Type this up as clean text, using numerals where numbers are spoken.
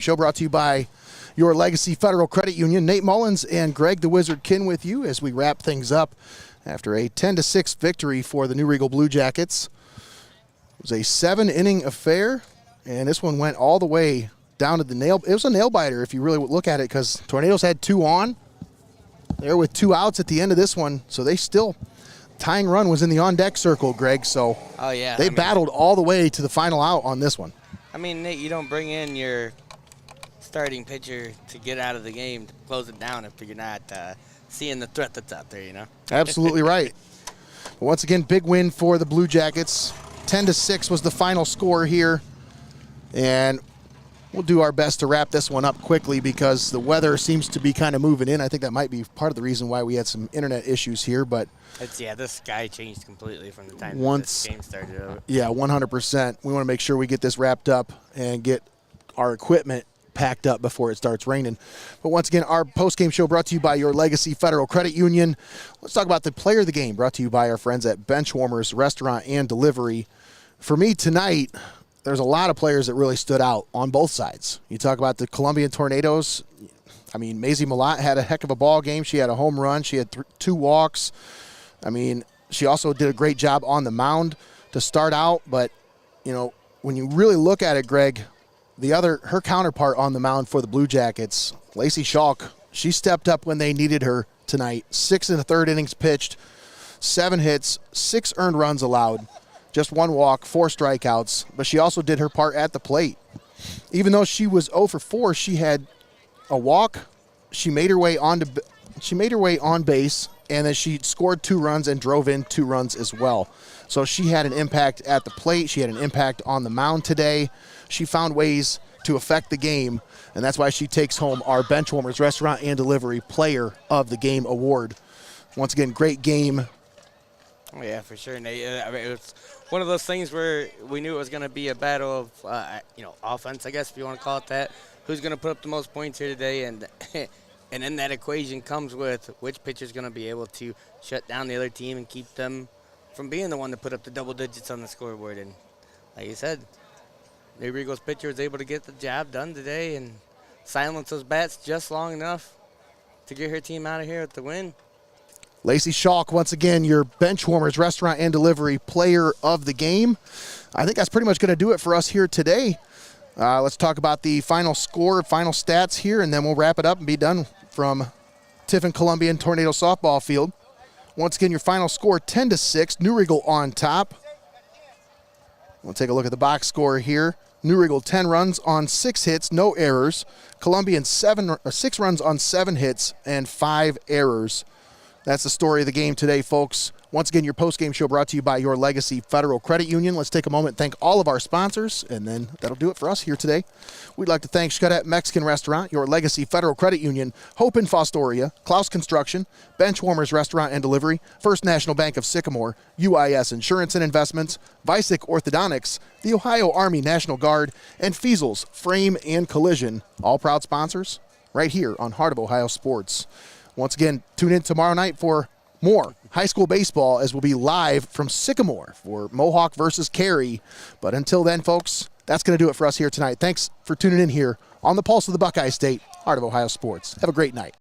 Show brought to you by your Legacy Federal Credit Union. Nate Mullins and Greg the Wizard Kinn with you as we wrap things up after a 10-6 victory for the new Riegel Blue Jackets. It was a 7-inning affair, and this one went all the way down to the nail. It was a nail biter if you really look at it, because Tornadoes had 2 on. They were with 2 outs at the end of this one, so they still tying run was in the on-deck circle, Greg. So they battled all the way to the final out on this one. I mean, Nate, you don't bring in your starting pitcher to get out of the game to close it down if you're not seeing the threat that's out there, you know? Absolutely right. But once again, big win for the Blue Jackets. 10-6 was the final score here. And we'll do our best to wrap this one up quickly because the weather seems to be kind of moving in. I think that might be part of the reason why we had some internet issues here. But the sky changed completely from the time that this game started. Yeah, 100%. We want to make sure we get this wrapped up and get our equipment packed up before it starts raining. But once again, our post-game show brought to you by your Legacy Federal Credit Union. Let's talk about the player of the game, brought to you by our friends at Benchwarmers Restaurant and Delivery. For me tonight, there's a lot of players that really stood out on both sides. You talk about the Columbian Tornadoes. I mean, Maisie Malott had a heck of a ball game. She had a home run. She had 2 walks. I mean, she also did a great job on the mound to start out. But, you know, when you really look at it, Greg, her counterpart on the mound for the Blue Jackets, Lacey Schalk, she stepped up when they needed her tonight. 6 1/3 innings pitched, 7 hits, 6 earned runs allowed, just 1 walk, 4 strikeouts. But she also did her part at the plate. Even though she was 0 for 4, she had a walk. She made her way on base, and then she scored 2 runs and drove in 2 runs as well. So she had an impact at the plate. She had an impact on the mound today. She found ways to affect the game, and that's why she takes home our Benchwarmers Restaurant and Delivery Player of the Game award. Once again, great game. Oh, yeah, for sure, Nate. I mean, it was one of those things where we knew it was going to be a battle of, offense, I guess, if you want to call it that. Who's going to put up the most points here today? And and in that equation comes with which pitcher's going to be able to shut down the other team and keep them from being the one to put up the double digits on the scoreboard. And like you said, the Regal's pitcher was able to get the job done today and silence those bats just long enough to get her team out of here with the win. Lacey Schalk, once again, your Benchwarmers Restaurant and Delivery Player of the Game. I think that's pretty much going to do it for us here today. Let's talk about the final score, final stats here, and then we'll wrap it up and be done from Tiffin Columbian Tornado Softball Field. Once again, your final score, 10-6, New Riegel on top. We'll take a look at the box score here. New Riegel 10 runs on 6 hits, no errors. Columbian 6 runs on 7 hits and 5 errors. That's the story of the game today, folks. Once again, your post-game show brought to you by your Legacy Federal Credit Union. Let's take a moment and thank all of our sponsors, and then that'll do it for us here today. We'd like to thank Xcaret Mexican Restaurant, your Legacy Federal Credit Union, Hope in Fostoria, Clouse Construction, Benchwarmers Restaurant and Delivery, First National Bank of Sycamore, UIS Insurance and Investments, Vicek Orthodontics, the Ohio Army National Guard, and Feasel's Frame and Collision, all proud sponsors right here on Heart of Ohio Sports. Once again, tune in tomorrow night for more high school baseball as we'll be live from Sycamore for Mohawk versus Cary. But until then, folks, that's going to do it for us here tonight. Thanks for tuning in here on the Pulse of the Buckeye State, Heart of Ohio Sports. Have a great night.